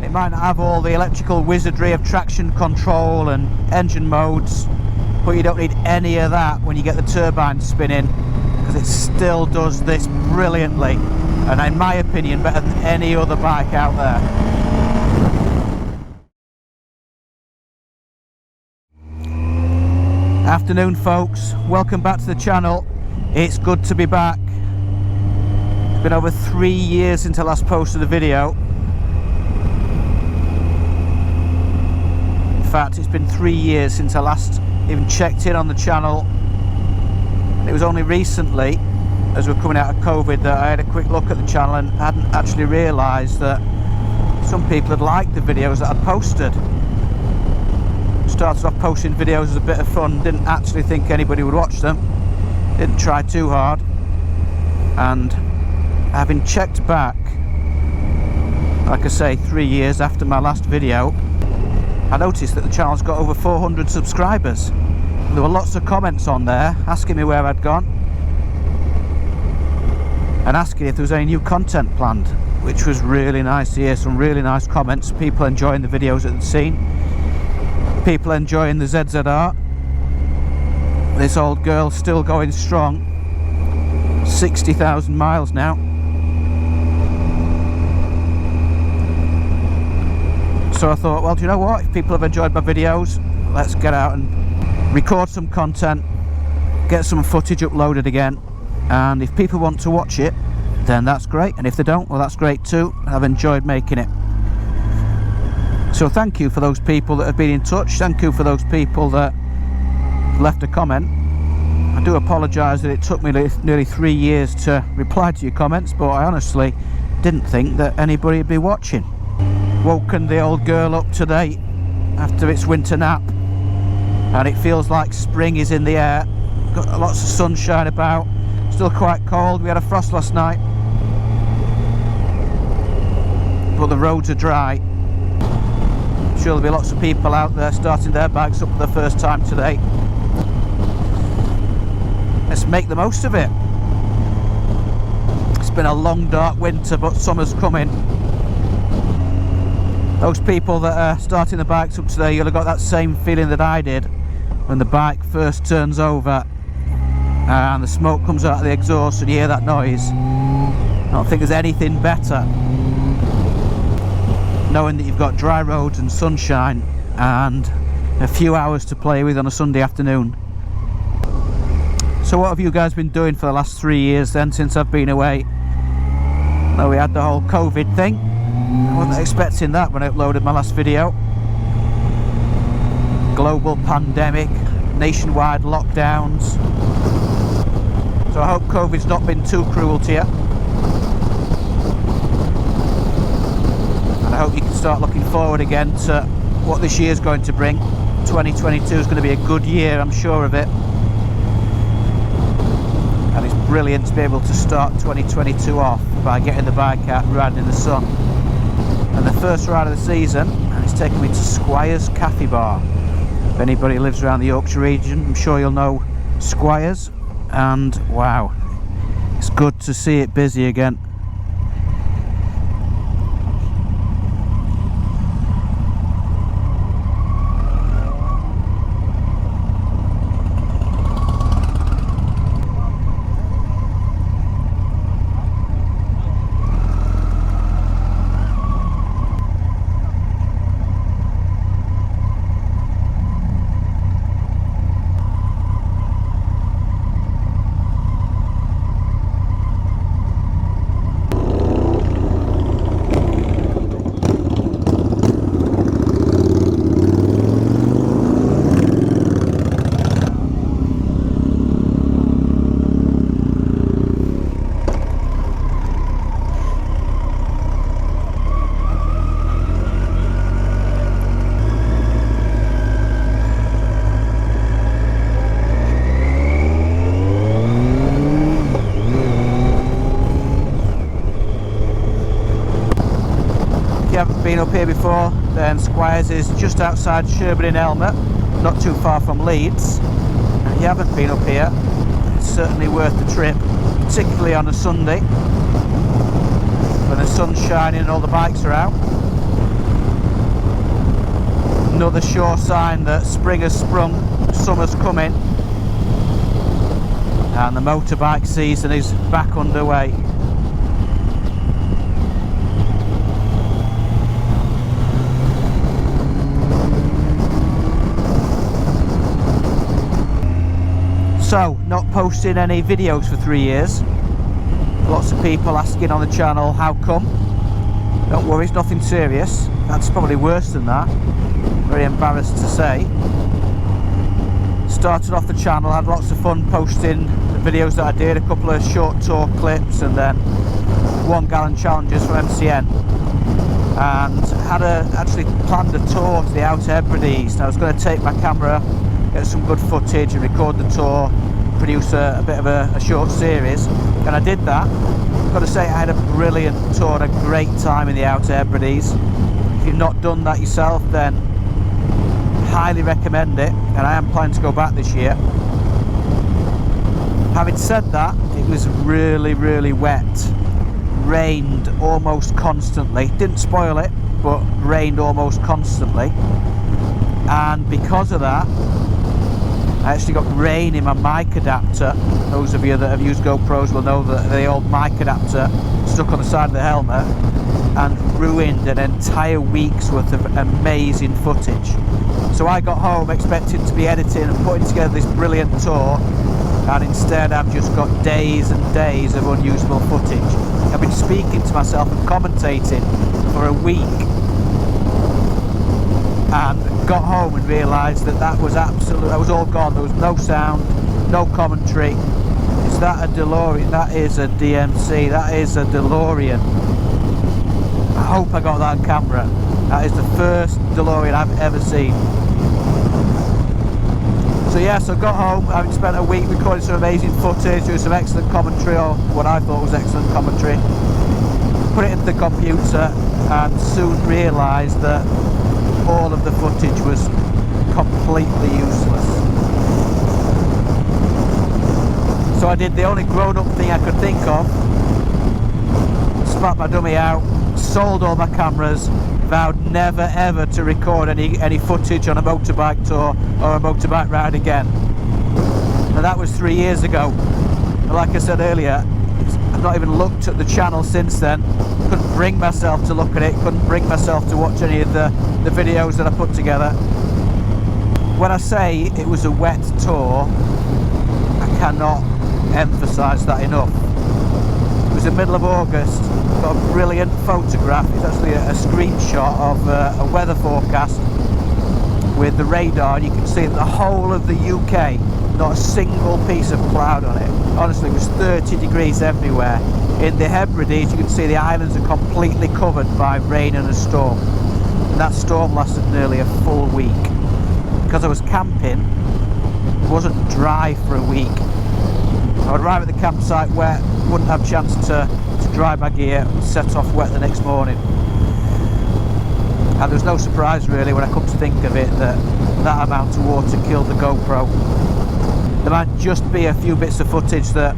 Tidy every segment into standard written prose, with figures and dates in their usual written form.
It might not have all the electrical wizardry of traction control and engine modes, but you don't need any of that when you get the turbine spinning, because it still does this brilliantly, and in my opinion better than any other bike out there. Afternoon folks, welcome back to the channel. It's good to be back. It's been over 3 years since I last posted a video. In fact, it's been 3 years since I last even checked in on the channel. It was only recently, as we're coming out of COVID, that I had a quick look at the channel and hadn't actually realised that some people had liked the videos that I'd posted. Started off posting videos as a bit of fun, didn't actually think anybody would watch them, didn't try too hard, and having checked back, like I say, 3 years after my last video, I noticed that the channel's got over 400 subscribers. There were lots of comments on there asking me where I'd gone and asking if there was any new content planned, which was really nice to hear. Some really nice comments, people enjoying the videos that they'd seen, people enjoying the ZZR. This old girl still going strong, 60,000 miles now. So I thought, well, do you know what, if people have enjoyed my videos, let's get out and record some content, get some footage uploaded again, and if people want to watch it, then that's great, and if they don't, well, that's great too. I've enjoyed making it. So thank you for those people that have been in touch, thank you for those people that left a comment. I do apologise that it took me nearly 3 years to reply to your comments, but I honestly didn't think that anybody would be watching. Woken the old girl up today after its winter nap, and it feels like spring is in the air. Got lots of sunshine about, still quite cold. We had a frost last night, but the roads are dry. I'm sure there'll be lots of people out there starting their bikes up for the first time today. Let's make the most of it. It's been a long dark winter, but summer's coming. Those people that are starting the bikes up today, you'll have got that same feeling that I did when the bike first turns over and the smoke comes out of the exhaust and you hear that noise. I don't think there's anything better knowing that you've got dry roads and sunshine and a few hours to play with on a Sunday afternoon. So what have you guys been doing for the last 3 years then, since I've been away? Well, we had the whole COVID thing. I wasn't expecting that when I uploaded my last video. Global pandemic, nationwide lockdowns. So I hope COVID's not been too cruel to you. And I hope you can start looking forward again to what this year's going to bring. 2022 is going to be a good year, I'm sure of it. And it's brilliant to be able to start 2022 off by getting the bike out and riding in the sun. And the first ride of the season, and it's taken me to Squires Cafe Bar. If anybody lives around the Yorkshire region, I'm sure you'll know Squires. And wow, it's good to see it busy again. Haven't been up here before, then Squires is just outside Sherburn in Elmer, not too far from Leeds. And if you haven't been up here, it's certainly worth the trip, particularly on a Sunday when the sun's shining and all the bikes are out. Another sure sign that spring has sprung, summer's coming, and the motorbike season is back underway. So, not posting any videos for 3 years. Lots of people asking on the channel how come. Don't worry, it's nothing serious. That's probably worse than that. Very embarrassed to say. Started off the channel, had lots of fun posting the videos that I did, a couple of short tour clips and then 1 gallon challenges from MCN. And had actually planned a tour to the Outer Hebrides. And I was going to take my camera, get some good footage and record the tour, produce a bit of a short series, and I did that. Got to say, I had a brilliant tour, a great time in the Outer Hebrides. If you've not done that yourself, then highly recommend it, and I am planning to go back this year. Having said that, it was really, really wet. Rained almost constantly. Didn't spoil it, but rained almost constantly. And because of that, I actually got rain in my mic adapter. Those of you that have used GoPros will know that the old mic adapter stuck on the side of the helmet and ruined an entire week's worth of amazing footage. So I got home expecting to be editing and putting together this brilliant tour, and instead I've just got days and days of unusable footage. I've been speaking to myself and commentating for a week, and got home and realised that was all gone. There was no sound, no commentary. Is that a DeLorean? That is a DMC. That is a DeLorean. I hope I got that on camera. That is the first DeLorean I've ever seen. So yeah, so got home, having spent a week recording some amazing footage, doing some excellent commentary, or what I thought was excellent commentary. Put it into the computer and soon realised that all of the footage was completely useless. So I did the only grown-up thing I could think of, spat my dummy out, sold all my cameras, vowed never ever to record any footage on a motorbike tour or a motorbike ride again. And that was 3 years ago. And like I said earlier, I've not even looked at the channel since then. Couldn't bring myself to look at it, couldn't bring myself to watch any of the videos that I put together. When I say it was a wet tour, I cannot emphasise that enough. It was the middle of August, got a brilliant photograph. It's actually a screenshot of a weather forecast with the radar, and you can see the whole of the UK, not a single piece of cloud on it. Honestly, it was 30 degrees everywhere. In the Hebrides, you can see the islands are completely covered by rain and a storm. And that storm lasted nearly a full week. Because I was camping, it wasn't dry for a week. I would arrive at the campsite wet, wouldn't have a chance to dry my gear, set off wet the next morning. And there was no surprise really when I come to think of it that amount of water killed the GoPro. There might just be a few bits of footage that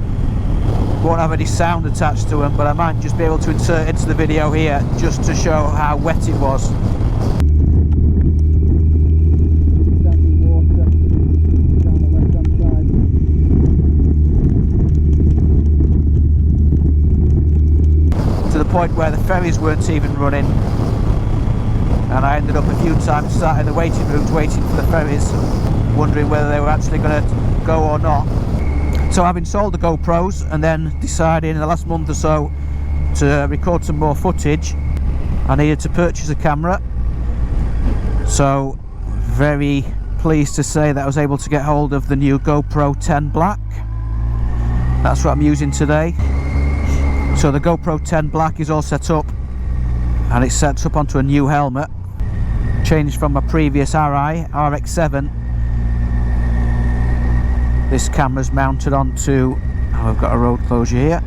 won't have any sound attached to them, but I might just be able to insert into the video here just to show how wet it was. To the point where the ferries weren't even running, and I ended up a few times sat in the waiting rooms waiting for the ferries, wondering whether they were actually going to go or not. So having sold the GoPros and then decided in the last month or so to record some more footage, I needed to purchase a camera. So very pleased to say that I was able to get hold of the new GoPro 10 Black. That's what I'm using today. So the GoPro 10 Black is all set up, and it's set up onto a new helmet, changed from my previous RX7. This camera's mounted onto, I've got a road closure here.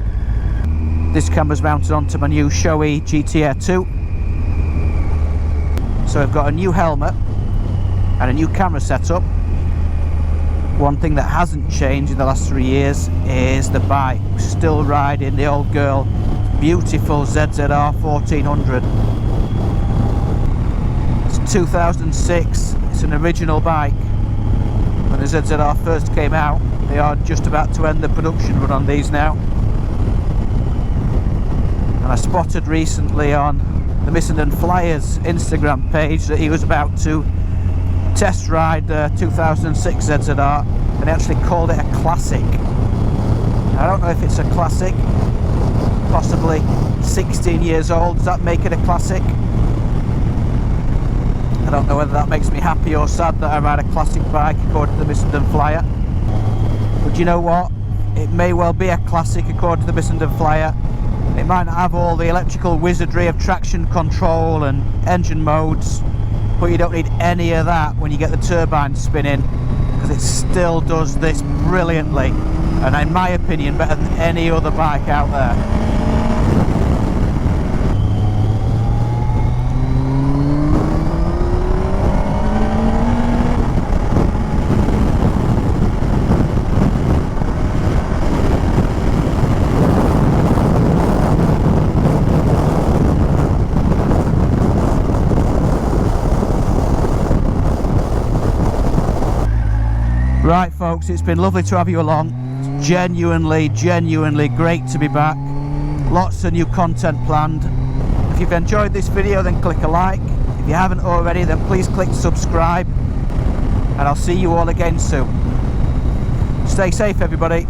This camera's mounted onto my new Shoei GTR 2. So I've got a new helmet and a new camera setup. One thing that hasn't changed in the last 3 years is the bike. Still riding the old girl, beautiful ZZR 1400. It's 2006. It's an original bike. When the ZZR first came out, they are just about to end the production run on these now. And I spotted recently on the Missenden Flyers Instagram page that he was about to test ride the 2006 ZZR, and he actually called it a classic. I don't know if it's a classic, possibly 16 years old. Does that make it a classic? I don't know whether that makes me happy or sad that I ride a classic bike according to the Missenden Flyer. But you know what? It may well be a classic according to the Missenden Flyer. It might not have all the electrical wizardry of traction control and engine modes, but you don't need any of that when you get the turbine spinning, because it still does this brilliantly, and in my opinion better than any other bike out there. Right folks, it's been lovely to have you along. It's genuinely great to be back. Lots of new content planned. If you've enjoyed this video, then click a like. If you haven't already, then please click subscribe. And I'll see you all again soon. Stay safe everybody.